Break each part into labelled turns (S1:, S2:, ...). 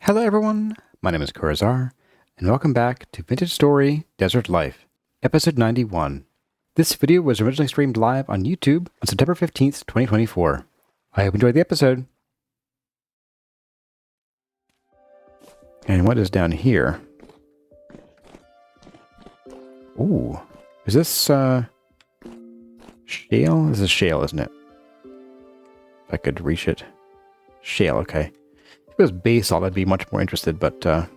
S1: Hello everyone, my name is Kurazar, and welcome back to Vintage Story Desert Life, episode 91. This video was originally streamed live on YouTube on September 15th, 2024. I hope you enjoyed the episode. And what is down here? Ooh, is this, shale? This is shale, isn't it? If I could reach it. Shale, okay. If it was basalt, I'd be much more interested, but, we'll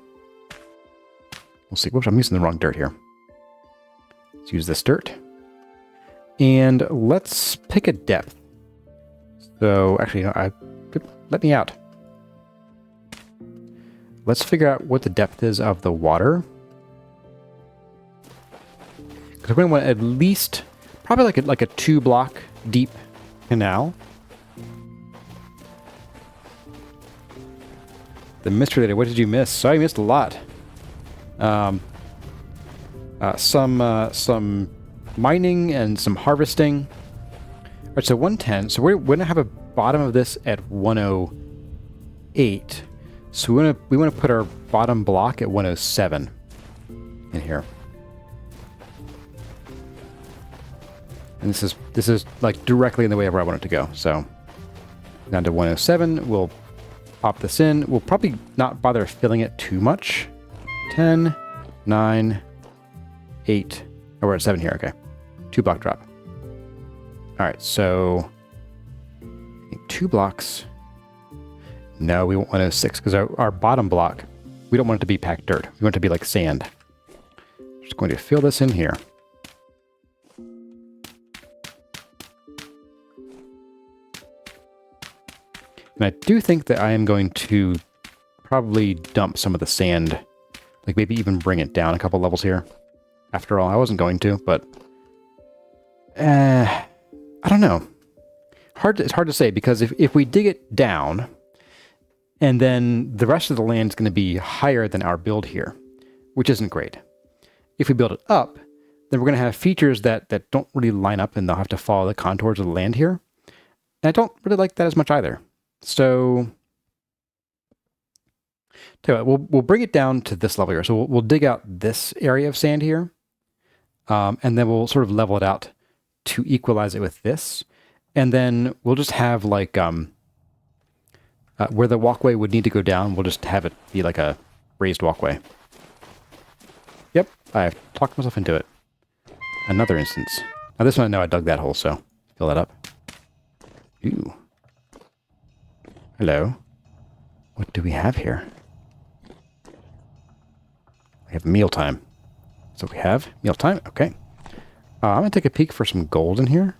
S1: see. Whoops, I'm using the wrong dirt here. Let's use this dirt. And let's pick a depth. So, actually, let me out. Let's figure out what the depth is of the water. Because we're going to want at least, probably like a 2-block deep canal. The mystery later, what did you miss? Sorry, you missed a lot. Some mining and some harvesting. All right, so 110. So we're going to have a bottom of this at 108. So we want to put our bottom block at 107 in here. And this is like directly in the way of where I want it to go. So down to 107, we'll pop this in. We'll probably not bother filling it too much. 10, 9, 8. Oh, we're at 7 here. Okay. 2-block drop. All right, so 2 blocks. No, we want 106 because our bottom block, we don't want it to be packed dirt. We want it to be like sand. Just going to fill this in here. And I do think that I am going to probably dump some of the sand, like maybe even bring it down a couple levels here. After all, I wasn't going to, but I don't know. It's hard to say because if we dig it down, and then the rest of the land is going to be higher than our build here, which isn't great. If we build it up, then we're going to have features that don't really line up, and they'll have to follow the contours of the land here. And I don't really like that as much either. So, tell you what, we'll bring it down to this level here. So we'll dig out this area of sand here, and then we'll sort of level it out to equalize it with this. And then we'll just have like where the walkway would need to go down, we'll just have it be like a raised walkway. Yep, I've talked myself into it. Another instance. Now this one I know I dug that hole, so fill that up. Ooh. Hello. What do we have here? We have mealtime. So we have mealtime. Okay. I'm going to take a peek for some gold in here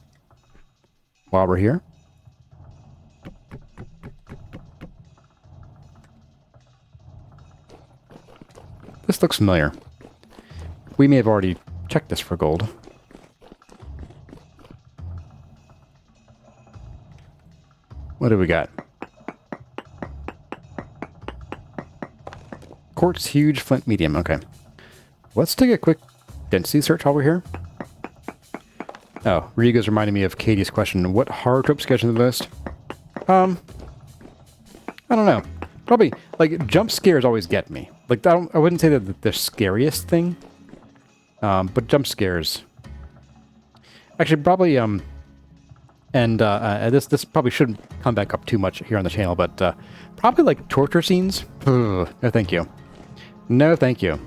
S1: while we're here. This looks familiar. We may have already checked this for gold. What do we got? Quartz, huge, flint, medium. Okay. Let's take a quick density search while we're here. Oh, Riga's reminding me of Katie's question. What horror trope scares you the most? I don't know. Probably, like, jump scares always get me. Like, I wouldn't say that the scariest thing. But jump scares. Actually, probably, this probably shouldn't come back up too much here on the channel, but probably like torture scenes. Ugh, no, thank you. No, thank you.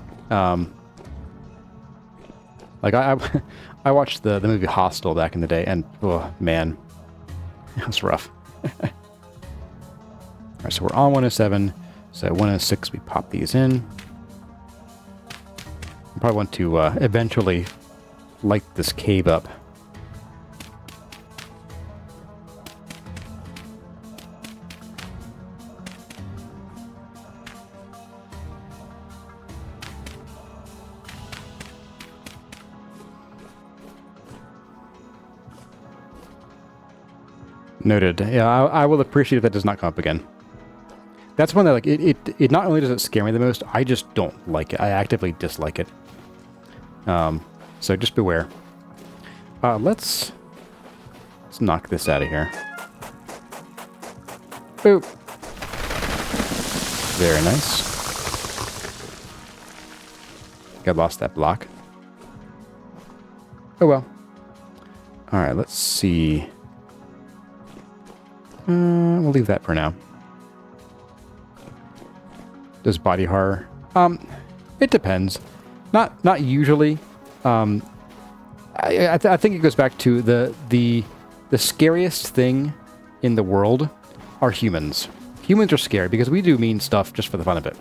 S1: Like I watched the movie Hostel back in the day, and oh man, it was rough. All right, so we're on 107. So 106, we pop these in. I probably want to eventually light this cave up. Noted. Yeah, I will appreciate if that does not come up again. That's one that, like, it not only does it scare me the most, I just don't like it. I actively dislike it. So just beware. Let's knock this out of here. Boop. Very nice. I lost that block. Oh well. Alright, let's see. We'll leave that for now. Does body horror? It depends. Not usually. I think it goes back to the scariest thing in the world are humans. Humans are scary because we do mean stuff just for the fun of it.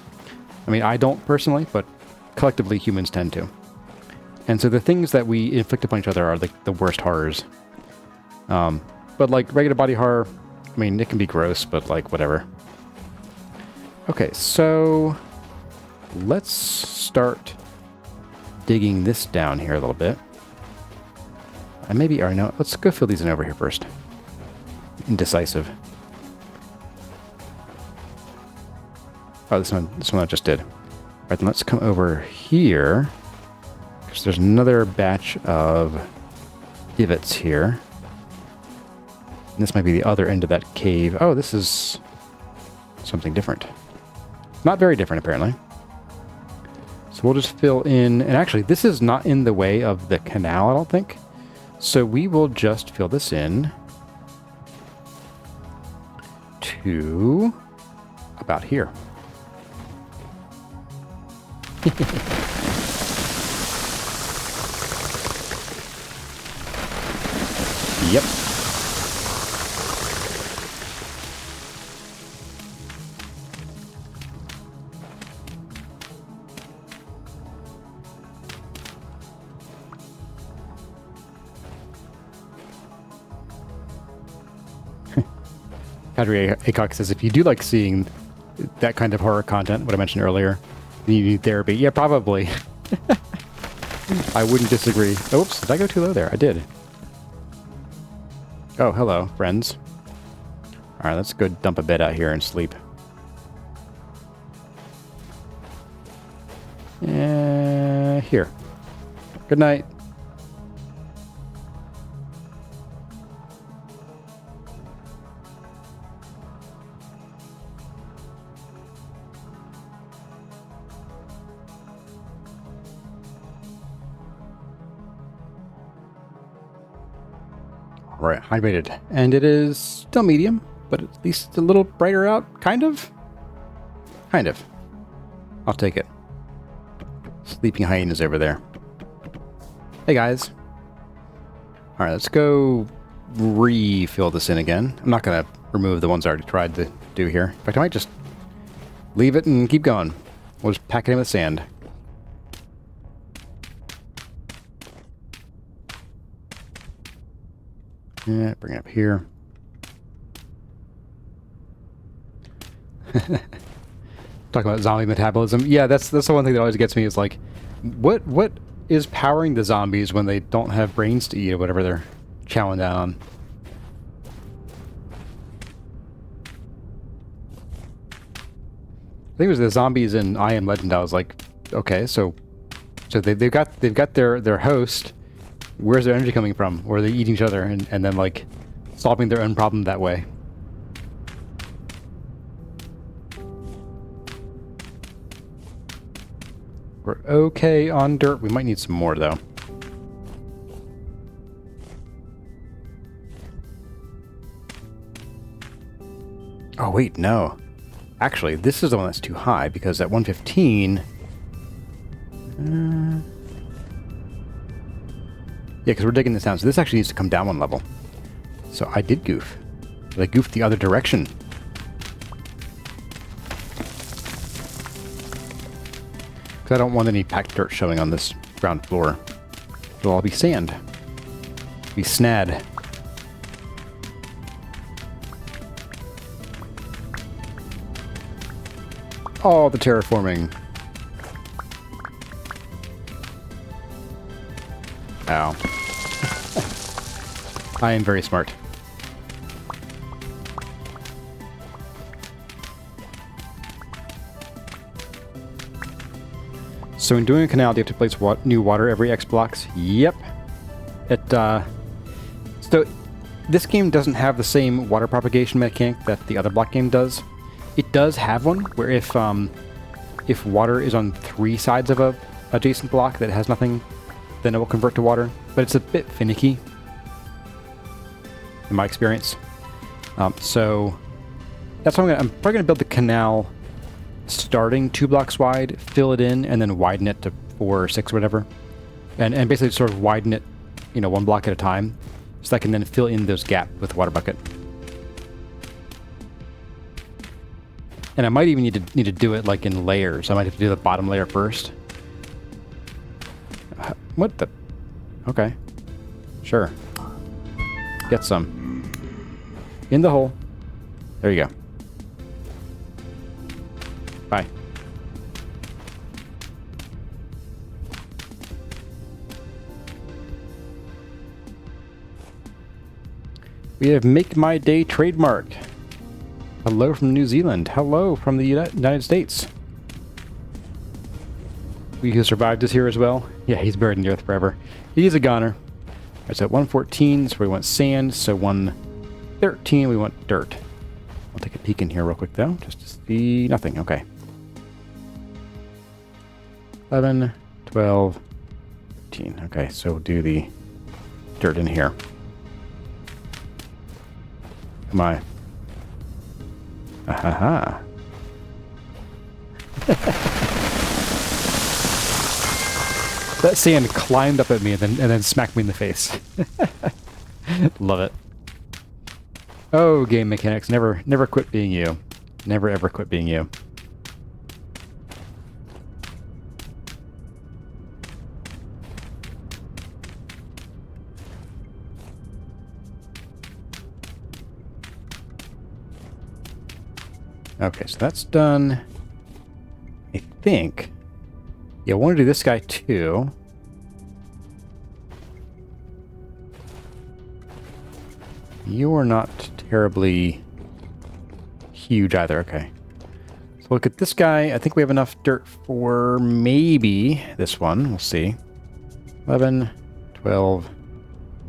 S1: I mean, I don't personally, but collectively humans tend to. And so the things that we inflict upon each other are like the worst horrors. But like regular body horror, I mean, it can be gross, but like whatever. Okay, so let's start digging this down here a little bit. And maybe, or no, let's go fill these in over here first. Indecisive. Oh, this one I just did. All right, then let's come over here. Because there's another batch of divots here. And this might be the other end of that cave. Oh, this is something different. Not very different, apparently. So we'll just fill in, and actually, this is not in the way of the canal, I don't think. So we will just fill this in to about here. Yep. Padre Acock says, if you do like seeing that kind of horror content, what I mentioned earlier, then you need therapy. Yeah, probably. I wouldn't disagree. Oops, did I go too low there? I did. Oh, hello, friends. All right, let's go dump a bed out here and sleep. Here. Good night. Right, hydrated. And it is still medium, but at least it's a little brighter out, kind of? Kind of. I'll take it. Sleeping hyenas over there. Hey, guys. All right, let's go refill this in again. I'm not going to remove the ones I already tried to do here. In fact, I might just leave it and keep going. We'll just pack it in with sand. Yeah, bring it up here. Talking about zombie metabolism. Yeah, that's the one thing that always gets me is like, what is powering the zombies when they don't have brains to eat or whatever they're chowing down on? I think it was the zombies in I Am Legend. I was like, okay, so they've got their host. Where's their energy coming from? Or are they eating each other and then like solving their own problem that way? We're okay on dirt. We might need some more though. Oh wait, no. Actually, this is the one that's too high because at 115... Yeah, because we're digging this down, so this actually needs to come down one level. So I did goof. But I goofed the other direction. Because I don't want any packed dirt showing on this ground floor. It'll all be sand. Be snad. Oh, the terraforming. Ow. I am very smart. So in doing a canal, do you have to place new water every X blocks? Yep. So this game doesn't have the same water propagation mechanic that the other block game does. It does have one where if water is on 3 sides of a adjacent block that has nothing, then it will convert to water. But it's a bit finicky, in my experience. So that's what I'm probably gonna build the canal starting 2 blocks wide, fill it in, and then widen it to 4 or 6 or whatever, and basically sort of widen it, 1 block at a time, so I can then fill in those gaps with the water bucket. And I might even need to do it like in layers. I might have to do the bottom layer first. What the? Okay, sure. Get some in the hole. There you go. Bye. We have Make My Day trademark. Hello from New Zealand. Hello from the United States. We who survived is here as well. Yeah, he's buried in the earth forever. He's a goner. Alright, so at 114, so we want sand. So 113, we want dirt. I'll take a peek in here real quick though, just to see nothing. Okay. 11, 12, 13. Okay, so we'll do the dirt in here. Come on. Ahaha. That sand climbed up at me and then smacked me in the face. Love it. Oh, game mechanics, never quit being you. Never ever quit being you. Okay, so that's done. I think. Yeah, I want to do this guy too. You are not terribly huge either. Okay. So look at this guy. I think we have enough dirt for maybe this one. We'll see. 11, 12,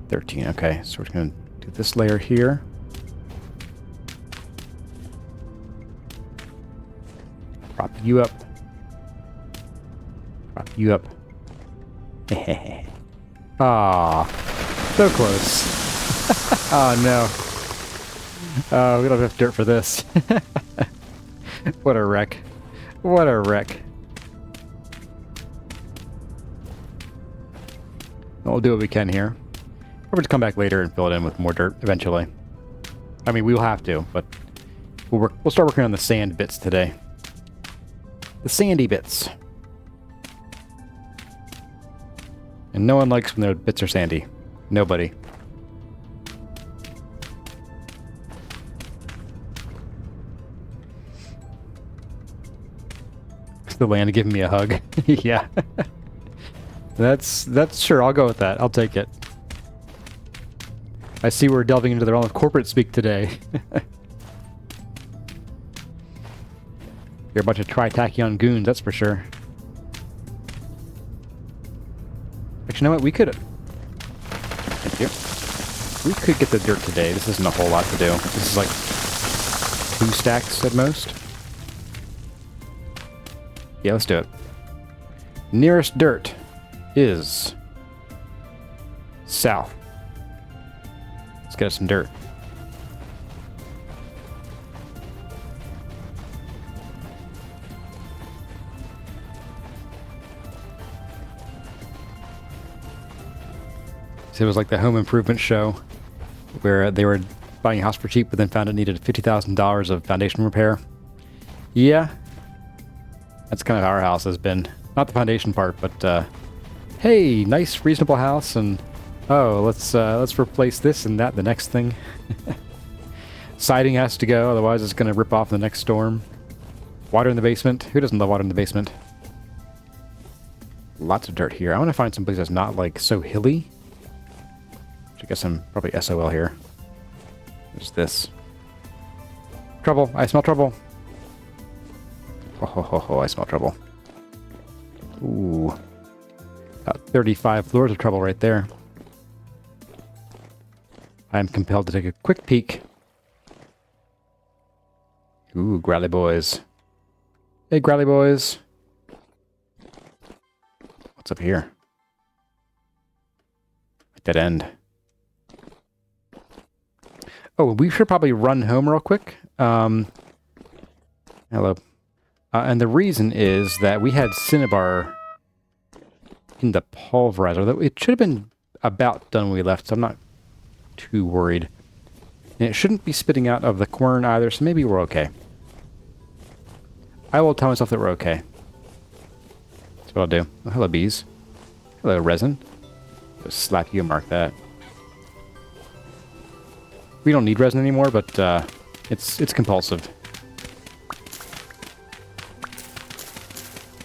S1: 13. Okay, so we're going to do this layer here. Prop you up. Prop you up. Ah, so close. Oh no. Oh, we don't have enough dirt for this. What a wreck. What a wreck. We'll do what we can here. Or we'll just come back later and fill it in with more dirt eventually. I mean, we will have to, but we'll start working on the sand bits today. The sandy bits. And no one likes when their bits are sandy. Nobody. The land giving me a hug. Yeah. That's sure, I'll go with that. I'll take it. I see we're delving into the realm of corporate speak today. You're a bunch of tritachyon goons, that's for sure. Actually, you know what? We could... Thank you. We could get the dirt today. This isn't a whole lot to do. This is like 2 stacks at most. Yeah, let's do it. Nearest dirt is south. Let's get us some dirt. So it was like the home improvement show where they were buying a house for cheap, but then found it needed $50,000 of foundation repair. Yeah. That's kind of how our house has been. Not the foundation part, but hey, nice, reasonable house, and oh, let's replace this and that. The next thing, siding has to go, otherwise it's gonna rip off in the next storm. Water in the basement. Who doesn't love water in the basement? Lots of dirt here. I want to find some place that's not like so hilly. I guess I'm probably SOL here. There's this. Trouble. I smell trouble. Oh, I smell trouble. Ooh. About 35 floors of trouble right there. I am compelled to take a quick peek Ooh, growly boys. Hey, growly boys. What's up here? Dead end. Oh, we should probably run home real quick. Hello. And the reason is that we had Cinnabar in the pulverizer. Though it should have been about done when we left, so I'm not too worried. And it shouldn't be spitting out of the quern either, so maybe we're okay. I will tell myself that we're okay. That's what I'll do. Oh, hello, bees. Hello, resin. Just slap you and mark that. We don't need resin anymore, but it's compulsive.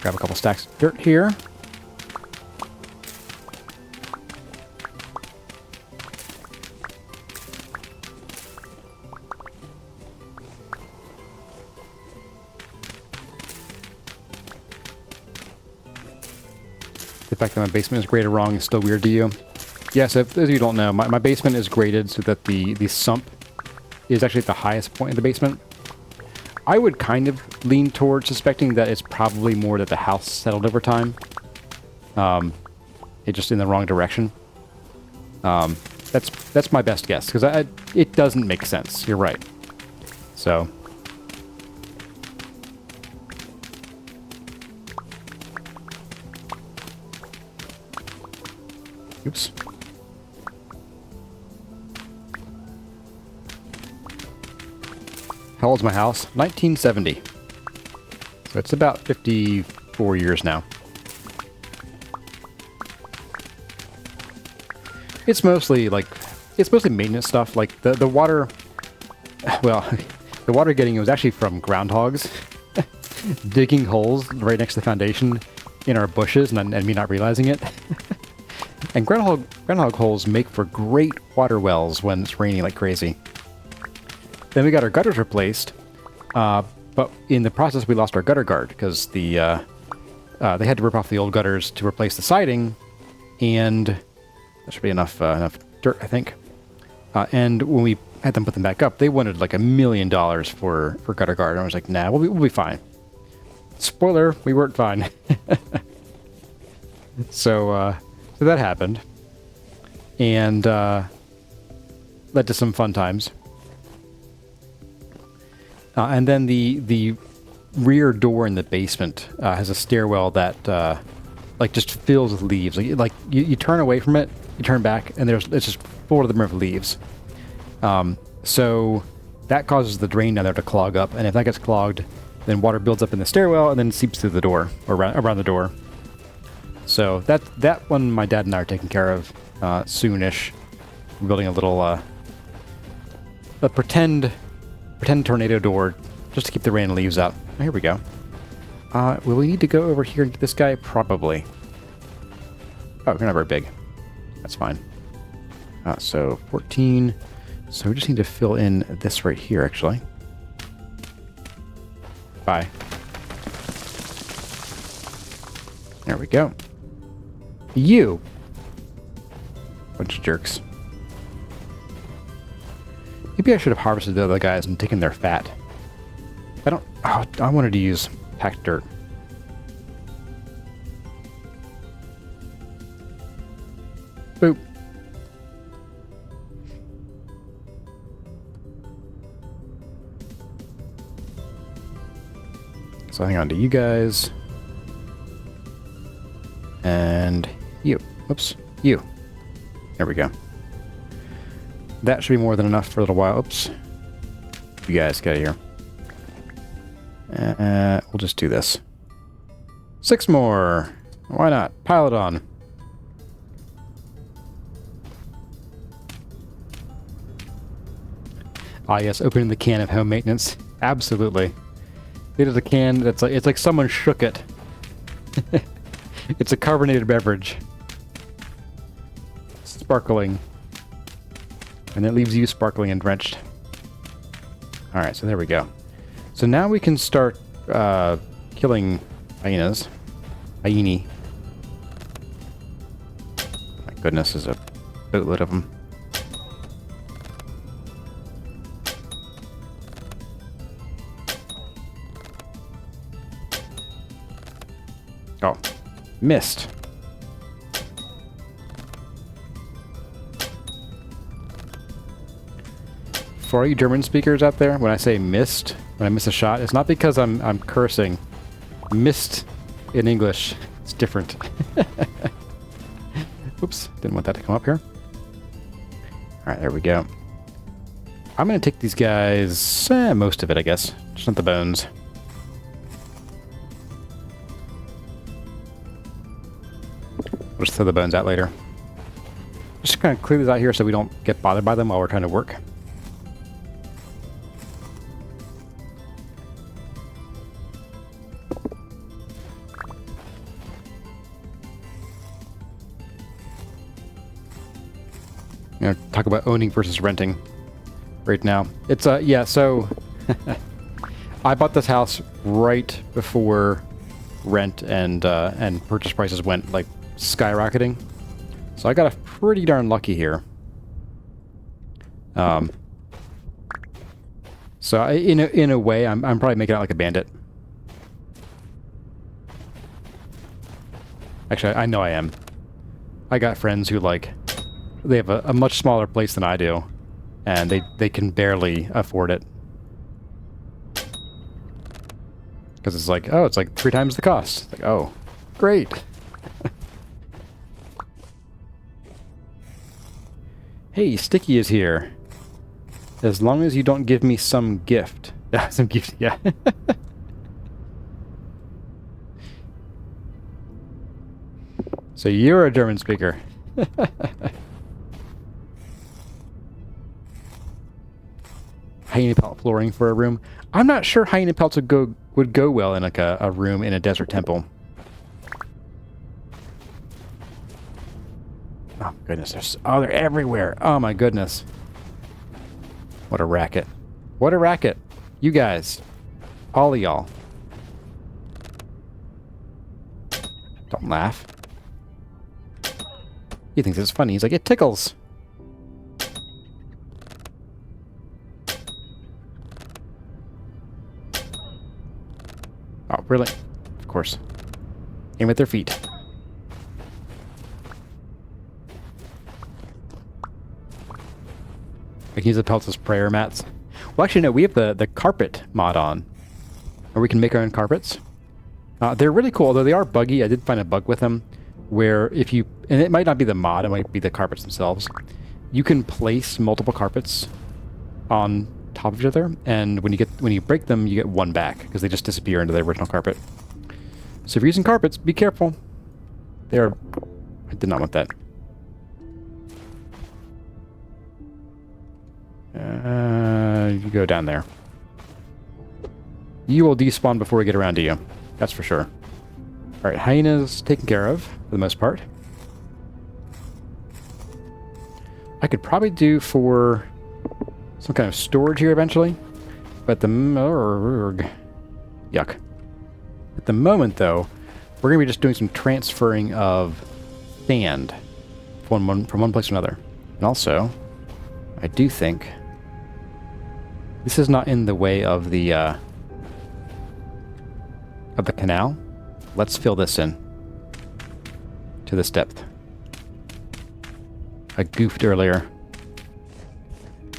S1: Grab a couple stacks of dirt here. The fact that my basement is graded wrong is still weird to you. Yeah, so if you don't know, my basement is graded so that the sump is actually at the highest point in the basement. I would kind of lean towards suspecting that it's probably more that the house settled over time. It's just in the wrong direction. That's my best guess, because it doesn't make sense. You're right. So... Oops. How old's my house? 1970. So it's about 54 years now. It's mostly maintenance stuff. Like the water, well, the water getting it was actually from groundhogs digging holes right next to the foundation in our bushes and me not realizing it. And groundhog holes make for great water wells when it's raining like crazy. Then we got our gutters replaced, but in the process we lost our gutter guard because they had to rip off the old gutters to replace the siding, and that should be enough dirt, I think. And when we had them put them back up, they wanted like $1 million for gutter guard, and I was like, nah, we'll be fine. Spoiler, we weren't fine. So that happened, and led to some fun times. And then the rear door in the basement has a stairwell that like just fills with leaves. Like you turn away from it, you turn back, and it's just full to the rim of leaves. So that causes the drain down there to clog up, and if that gets clogged, then water builds up in the stairwell and then seeps through the door or around the door. So that one my dad and I are taking care of soonish. We're building a little a pretend tornado door just to keep the rain and leaves out. Oh, here we go. Will we need to go over here and get this guy? Probably. Oh, you're not very big. That's fine. So 14. So we just need to fill in this right here, actually. Bye. There we go. You! Bunch of jerks. Maybe I should have harvested the other guys and taken their fat. I wanted to use packed dirt. Boop. So hang on to you guys. And you. Oops. You. There we go. That should be more than enough for a little while. Oops. You guys get out of here. We'll just do this. 6 more. Why not? Pile it on. Ah, yes, opening the can of home maintenance. Absolutely. It is a can that's like, it's like someone shook it. It's a carbonated beverage. Sparkling. And it leaves you sparkling and drenched. Alright, so there we go. So now we can start killing hyenas. Hyena. My goodness, there's a boatload of them. Oh, missed. For all you German speakers out there, when I say missed, when I miss a shot, it's not because I'm cursing. Missed in English, it's different. Oops, didn't want that to come up here. Alright, there we go. I'm going to take these guys, most of it, I guess. Just not the bones. We'll just throw the bones out later. Just kind of clear these out here so we don't get bothered by them while we're trying to work. You know, talk about owning versus renting right now. It's yeah, so I bought this house right before rent and purchase prices went like skyrocketing. So I got a pretty darn lucky here. So in a way, I'm probably making out like a bandit. Actually, I know I am. I got friends who like they have a much smaller place than I do, and they can barely afford it. Because it's like, oh, it's like 3 times the cost. Like, oh, great. Hey, Sticky is here. As long as you don't give me some gift. Some gift, yeah. So you're a German speaker. Hyena pelt flooring for a room. I'm not sure hyena pelts would go well in like a room in a desert temple. Oh goodness, they're everywhere. Oh my goodness. What a racket. What a racket. You guys. All of y'all. Don't laugh. He thinks it's funny. He's like, it tickles. Oh, really? Of course. Aim at their feet. I can use the pelts as prayer mats. Well, actually, no, we have the carpet mod on. Or we can make our own carpets. They're really cool, although they are buggy. I did find a bug with them where if you... And it might not be the mod, it might be the carpets themselves. You can place multiple carpets on top of each other, and when you break them, you get one back because they just disappear into the original carpet. So if you're using carpets, be careful. I did not want that. You go down there. You will despawn before we get around to you. That's for sure. Alright, hyenas taken care of, for the most part. I could probably do for some kind of storage here eventually. But yuck. At the moment, though, we're going to be just doing some transferring of sand from one place to another. And also, I do think this is not in the way of the canal. Let's fill this in to this depth. I goofed earlier.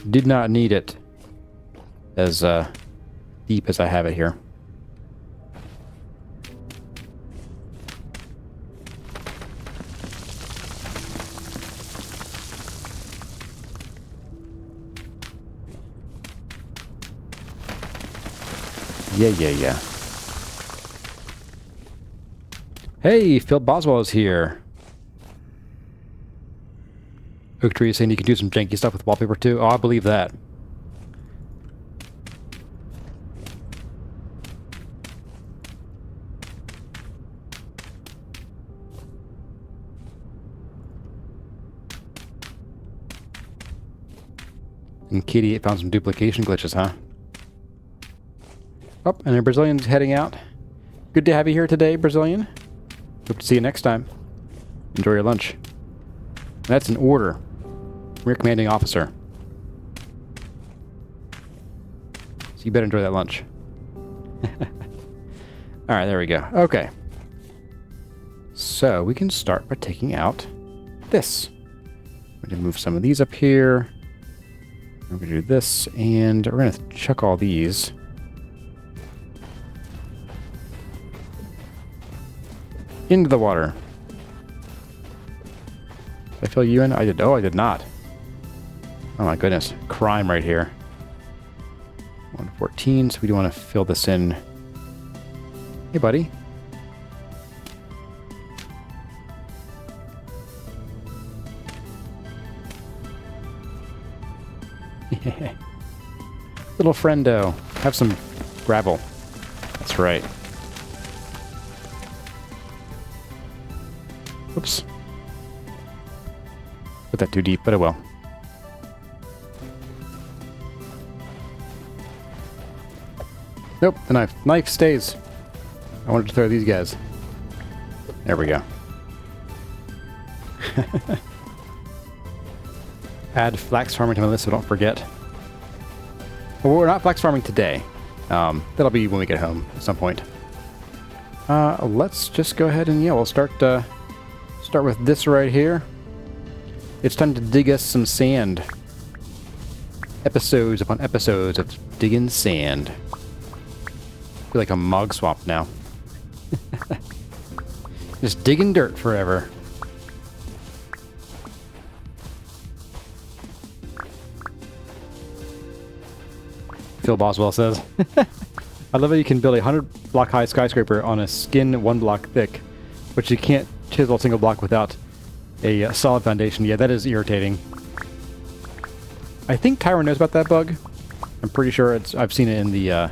S1: Did not need it as deep as I have it here. Yeah. Hey, Phil Boswell is here. Oak Tree is saying you can do some janky stuff with wallpaper too. Oh, I believe that. And Kitty found some duplication glitches, huh? Oh, and a Brazilian's heading out. Good to have you here today, Brazilian. Hope to see you next time. Enjoy your lunch. And that's an order. Rear commanding officer. So you better enjoy that lunch. Alright, there we go. Okay. So we can start by taking out this. We're going to move some of these up here. We're going to do this, and we're going to chuck all these. Into the water. Did I fill you in? I did. Oh, I did not. Oh my goodness. Crime right here. 114, so we do want to fill this in. Hey, buddy. Little friendo. Have some gravel. That's right. Whoops. Put that too deep, but it will. Nope, the knife stays. I wanted to throw these guys. There we go. Add flax farming to my list so don't forget. Well, we're not flax farming today. That'll be when we get home at some point. Let's just go ahead and, yeah, we'll start with this right here. It's time to dig us some sand. Episodes upon episodes of digging sand. I feel like a mog swamp now. Just digging dirt forever. Phil Boswell says, I love how you can build a 100-block high skyscraper on a skin 1 block thick, but you can't chisel a single block without a solid foundation. Yeah, that is irritating. I think Tyron knows about that bug. I'm pretty sure I've seen it in the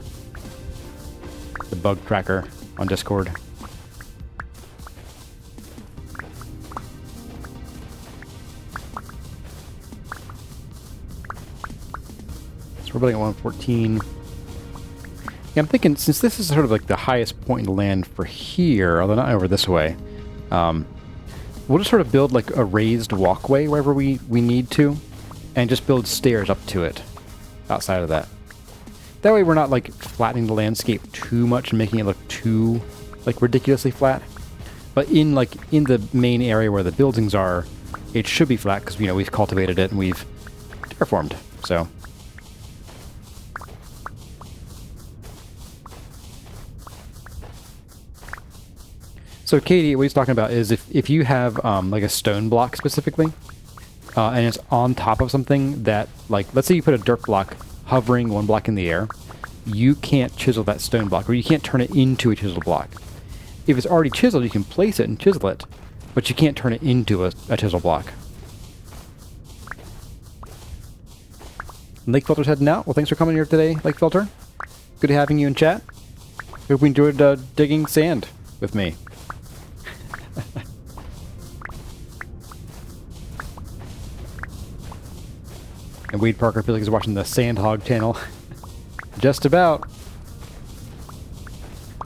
S1: bug tracker on Discord. So we're building at 114. Yeah, I'm thinking, since this is sort of like the highest point in the land for here, although not over this way, we'll just sort of build like a raised walkway wherever we need to, and just build stairs up to it outside of that. That way we're not like flattening the landscape too much and making it look too like ridiculously flat. But in the main area where the buildings are, it should be flat because, you know, we've cultivated it and we've terraformed. So Katie, what he's talking about is if you have like a stone block specifically, and it's on top of something that, like, let's say you put a dirt block hovering 1 block in the air, you can't chisel that stone block, or you can't turn it into a chisel block. If it's already chiseled, you can place it and chisel it, but you can't turn it into a chisel block. Lake Filter's heading out. Well, thanks for coming here today, Lake Filter. Good having you in chat. Hope we enjoyed digging sand with me. And Wade Parker feels like he's watching the Sandhog channel. Just about.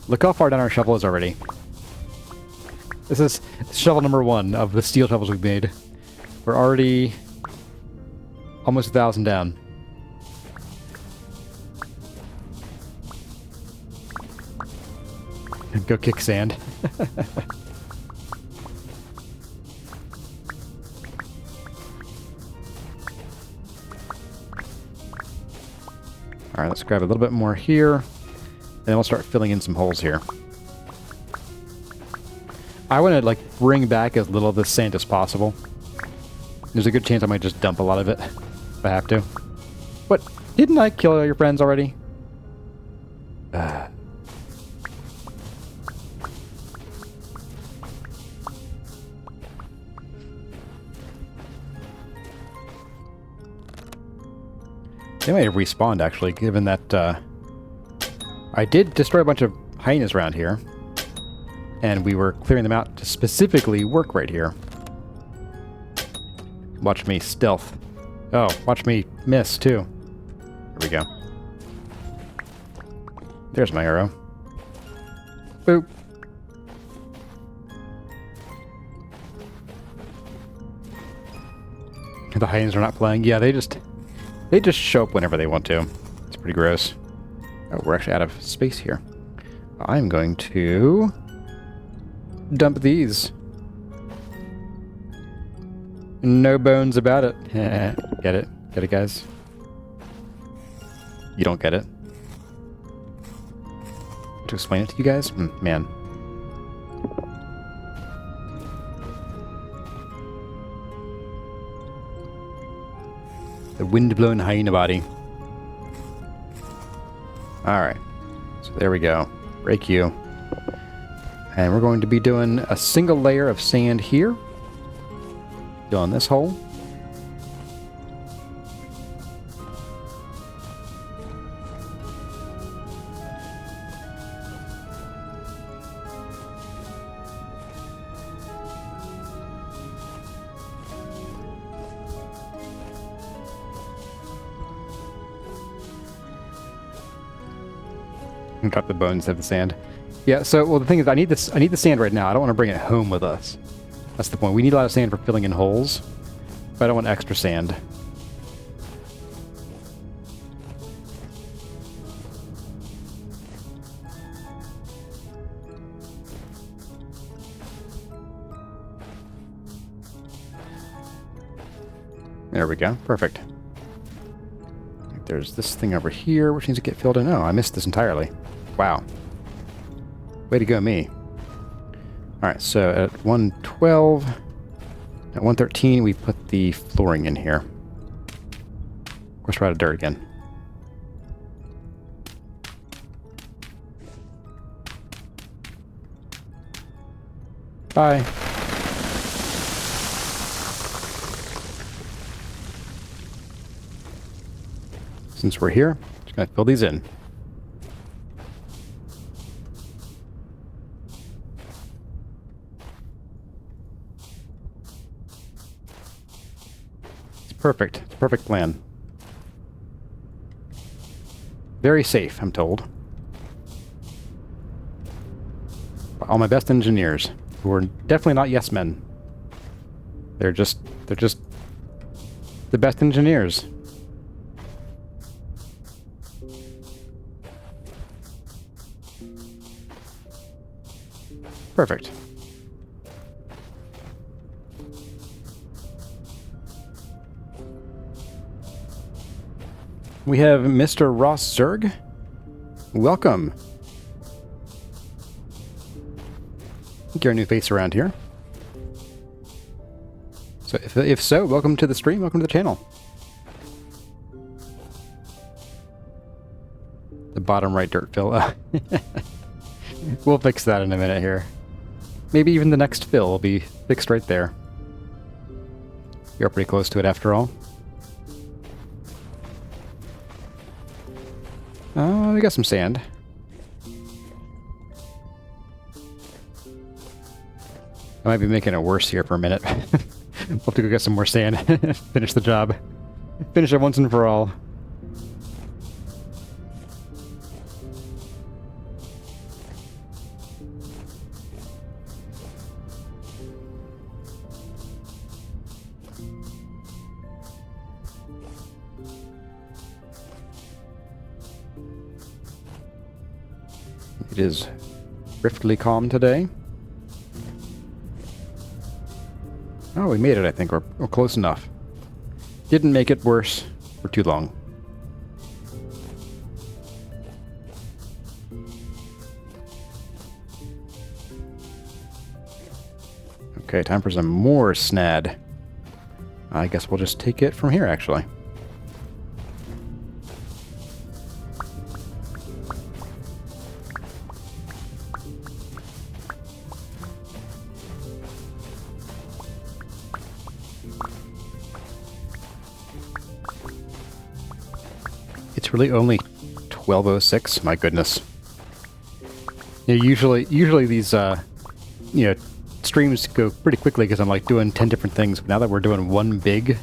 S1: Look how far down our shovel is already. This is shovel number 1 of the steel shovels we've made. We're already almost 1,000 down. And go kick sand. Alright, let's grab a little bit more here, and then we'll start filling in some holes here. I want to, like, bring back as little of this sand as possible. There's a good chance I might just dump a lot of it, if I have to. What? Didn't I kill all your friends already? They might have respawned, actually, given that I did destroy a bunch of hyenas around here, and we were clearing them out to specifically work right here. Watch me stealth. Oh, watch me miss, too. Here we go. There's my arrow. Boop. The hyenas are not playing. Yeah, they just show up whenever they want to. It's pretty gross. Oh, we're actually out of space here. I'm going to dump these. No bones about it. Get it? Get it, guys? You don't get it? To explain it to you guys? Man. The wind-blown hyena body. Alright. So there we go. Break you. And we're going to be doing a single layer of sand here. Doing this hole. And got the bones of the sand. Yeah, so well the thing is I need the sand right now. I don't want to bring it home with us. That's the point. We need a lot of sand for filling in holes, but I don't want extra sand. There we go. Perfect. There's this thing over here which needs to get filled in. Oh, I missed this entirely. Wow. Way to go, me. Alright, so at 112, at 113, we put the flooring in here. Of course, we're out of dirt again. Bye. Since we're here, just gonna fill these in. Perfect. It's a perfect plan. Very safe, I'm told. By all my best engineers, who are definitely not yes men. They're just the best engineers. Perfect. We have Mr. Ross Zerg. Welcome. Get our new face around here. So if so, welcome to the stream, welcome to the channel. The bottom right dirt fill. We'll fix that in a minute here. Maybe even the next fill will be fixed right there. You're pretty close to it after all. We got some sand. I might be making it worse here for a minute. We'll have to go get some more sand. Finish the job. Finish it once and for all. It is riftily calm today. Oh, we made it, I think. We're close enough. Didn't make it worse for too long. Okay, time for some more snad. I guess we'll just take it from here, actually. It's really only 12:06. My goodness. You know, usually these streams go pretty quickly because I'm like doing 10 different things. But now that we're doing one big,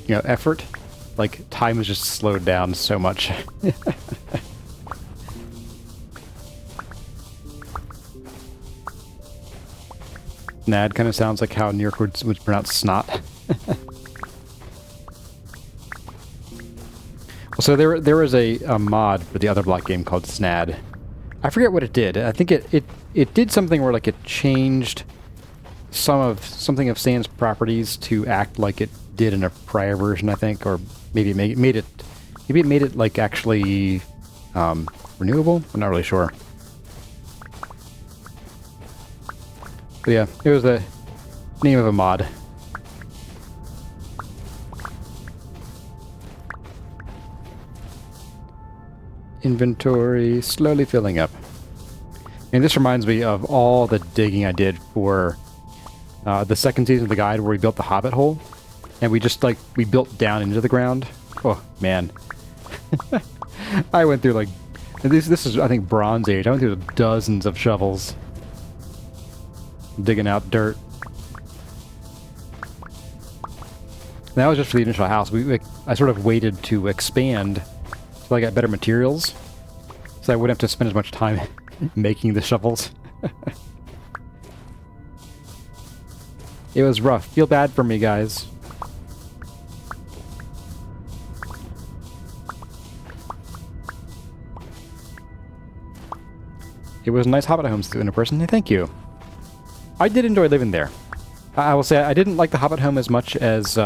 S1: effort, like time has just slowed down so much. Nad kind of sounds like how New York would pronounce snot. So there is a mod for the other block game called Snad, I forget what it did. I think it did something where like it changed something of sand's properties to act like it did in a prior version, I think, or maybe it made it like actually renewable. I'm not really sure. But yeah, it was the name of a mod. Inventory slowly filling up. And this reminds me of all the digging I did for the second season of the guide where we built the Hobbit hole. And we just we built down into the ground. Oh, man. I went through this is, I think, Bronze Age. I went through dozens of shovels. Digging out dirt. And that was just for the initial house. I sort of waited to expand so I got better materials. So I wouldn't have to spend as much time making the shovels. It was rough. Feel bad for me, guys. It was a nice Hobbit home in a person. Thank you. I did enjoy living there. I will say I didn't like the Hobbit home as much as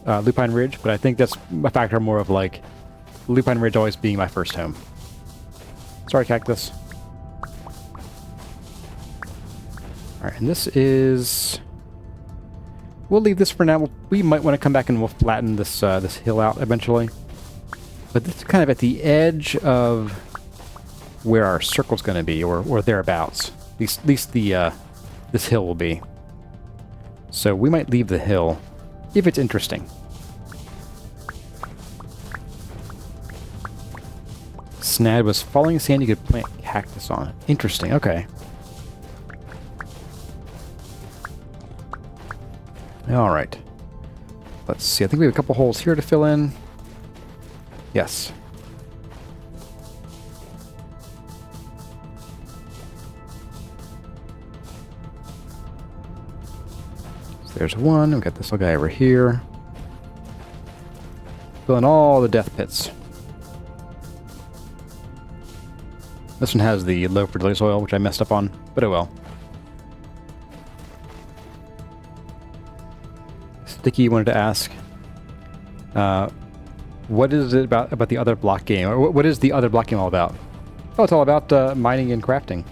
S1: Lupine Ridge, but I think that's a factor more of Lupine Ridge always being my first home. Sorry, cactus. Alright, and this is... We'll leave this for now. We might want to come back and we'll flatten this this hill out eventually. But this is kind of at the edge of where our circle's going to be, or thereabouts. At least the this hill will be. So we might leave the hill if it's interesting. Snad was falling sand you could plant cactus on. Interesting, okay. Alright. Let's see, I think we have a couple holes here to fill in. Yes. So there's one. We've got this little guy over here. Filling all the death pits. This one has the low fertility soil, which I messed up on, but oh well. Sticky wanted to ask, what is it about the other block game? Or what is the other block game all about? Oh, it's all about mining and crafting.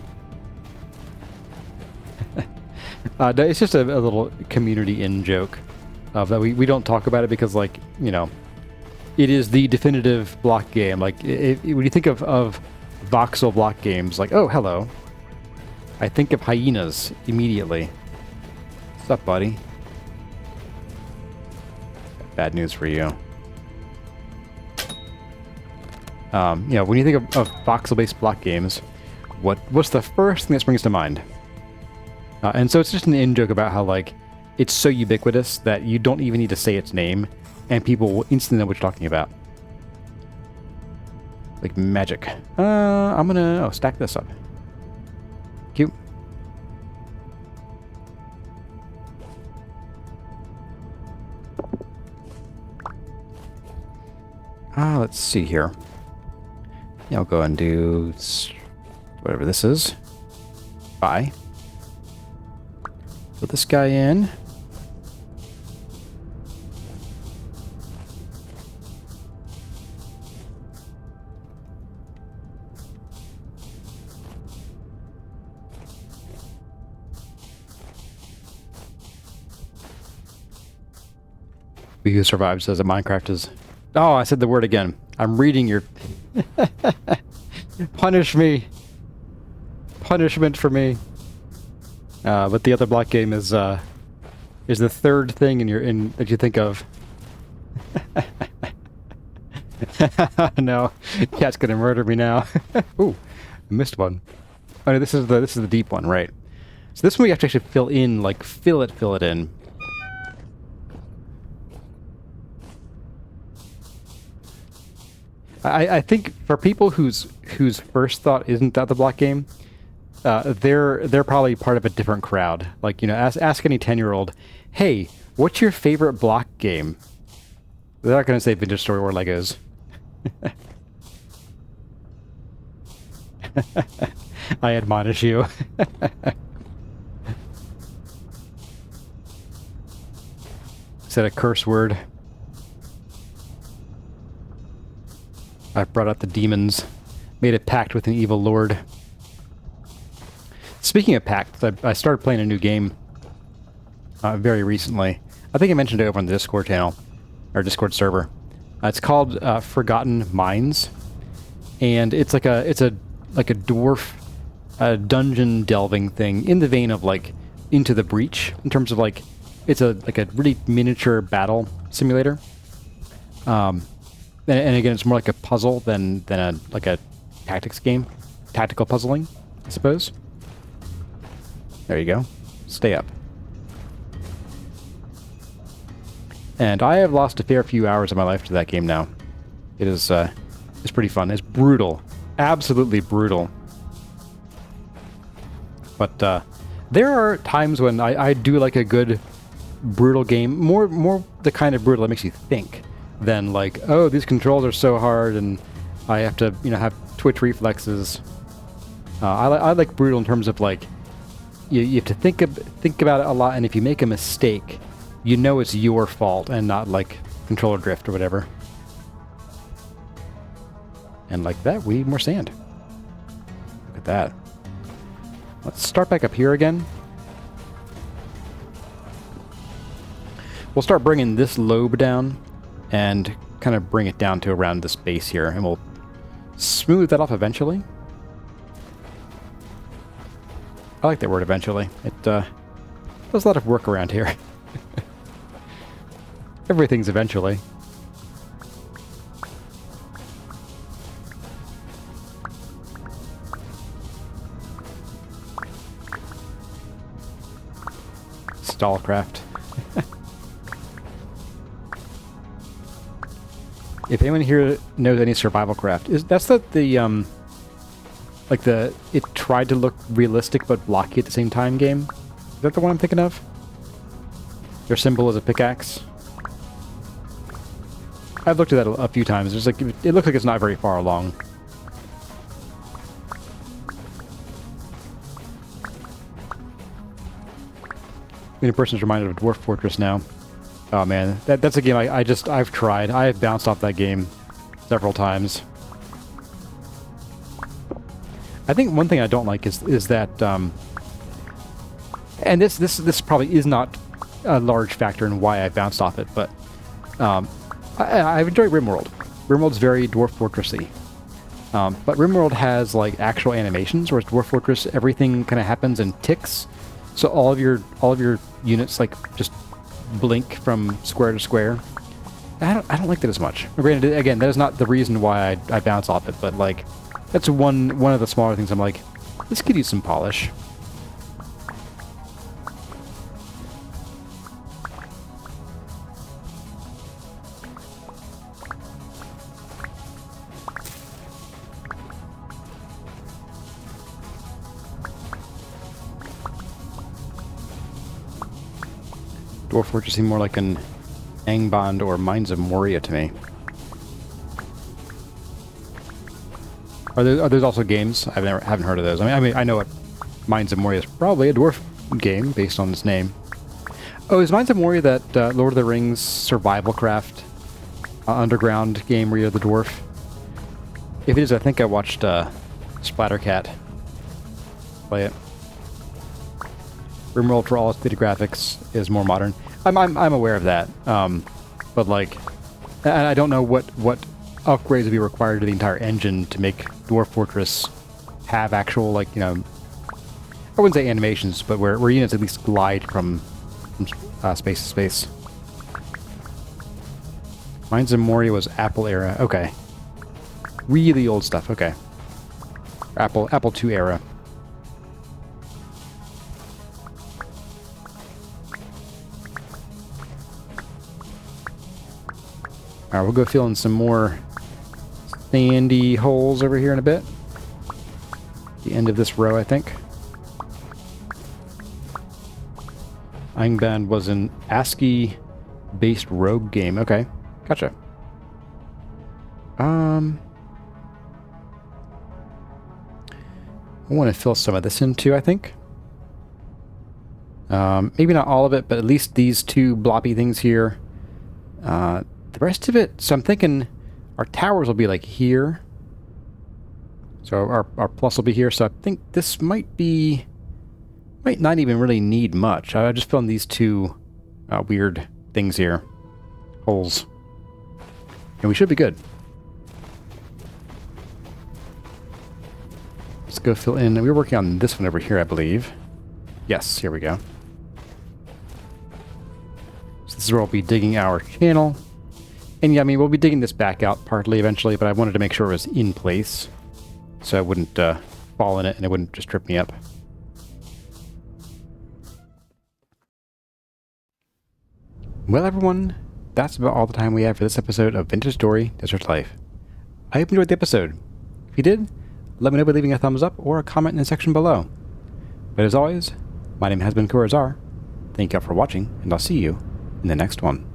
S1: It's just a little community in-joke of that we don't talk about it because, like, you know, it is the definitive block game. Like, when you think of voxel block games, like, oh, hello. I think of hyenas immediately. What's up, buddy? Bad news for you. You know, when you think of voxel-based block games, what's the first thing that springs to mind? And so it's just an in-joke about how, like, it's so ubiquitous that you don't even need to say its name, and people will instantly know what you're talking about. Like magic. I'm gonna stack this up. Cute. Let's see here. Yeah, I'll go and do whatever this is. Bye. Put this guy in. Who survives says that Minecraft is... Oh, I said the word again. I'm reading your... Punish me. Punishment for me. But the other block game is the third thing that you think of. No, cat's gonna murder me now. Ooh, I missed one. Oh no, this is the deep one, right? So this one we have to actually fill in, like fill it in. I think for people whose first thought isn't that the block game, they're probably part of a different crowd. Like, you know, ask any 10-year-old, hey, what's your favorite block game? They're not going to say Vintage Story or Legos. I admonish you. Said a curse word. I brought out the demons. Made a pact with an evil lord. Speaking of pacts, I started playing a new game very recently. I think I mentioned it over on the Discord channel, or Discord server. It's called Forgotten Mines, and it's like a dwarf dungeon delving thing in the vein of like Into the Breach, in terms of like it's a really miniature battle simulator. And again, it's more like a puzzle than a tactics game, tactical puzzling, I suppose. There you go. Stay up. And I have lost a fair few hours of my life to that game now. It is it's pretty fun. It's brutal, absolutely brutal. But there are times when I do like a good brutal game, more the kind of brutal that makes you think than like, oh, these controls are so hard and I have to have twitch reflexes. I like brutal in terms of like you have to think about it a lot, and if you make a mistake, you know it's your fault and not like controller drift or whatever. And like that, we need more sand. Look at that. Let's start back up here again. We'll start bringing this lobe down and kind of bring it down to around this base here, and we'll smooth that off eventually. I like that word, eventually. It does a lot of work around here. Everything's eventually. Stallcraft. If anyone here knows any survival craft, that's the it tried to look realistic but blocky at the same time game? Is that the one I'm thinking of? Their symbol is a pickaxe. I've looked at that a few times. There's like it looks like it's not very far along. Any person's reminded of Dwarf Fortress now. Oh man, that's a game I've tried. I have bounced off that game several times. I think one thing I don't like is that, and this probably is not a large factor in why I bounced off it, but I've enjoyed RimWorld. RimWorld's very Dwarf Fortressy, but RimWorld has like actual animations, whereas Dwarf Fortress everything kind of happens in ticks, so all of your units like just blink from square to square. I don't like that as much. Granted, again, that is not the reason why I bounce off it, but like. That's one of the smaller things I'm like, this could use some polish. Dwarf Fortress seem more like an Angband or Mines of Moria to me. Are there also games? Haven't heard of those. I mean, I know what Mines of Moria is probably a dwarf game based on its name. Oh, is Mines of Moria that Lord of the Rings survival craft underground game where you're the dwarf? If it is, I think I watched Splattercat play it. RimWorld, for all its data graphics, is more modern. I'm aware of that, but like, and I don't know what upgrades would be required to the entire engine to make Dwarf Fortress have actual, like, I wouldn't say animations, but where units at least glide from space to space. Mines of Moria was Apple era. Okay. Really old stuff. Okay. Apple II era. Alright, we'll go fill in some more sandy holes over here in a bit. The end of this row, I think. Angband was an ASCII-based rogue game. Okay, gotcha. I want to fill some of this in too, I think. Maybe not all of it, but at least these two bloppy things here. The rest of it, so I'm thinking our towers will be like here. So our plus will be here, so I think this might not even really need much. I just fill in these two weird things here. Holes. And we should be good. Let's go fill in. We were working on this one over here, I believe. Yes, here we go. So this is where we'll be digging our channel. And yeah, I mean, we'll be digging this back out partly eventually, but I wanted to make sure it was in place so I wouldn't fall in it and it wouldn't just trip me up. Well, everyone, that's about all the time we have for this episode of Vintage Story Desert Life. I hope you enjoyed the episode. If you did, let me know by leaving a thumbs up or a comment in the section below. But as always, my name has been Kurazar. Thank you all for watching, and I'll see you in the next one.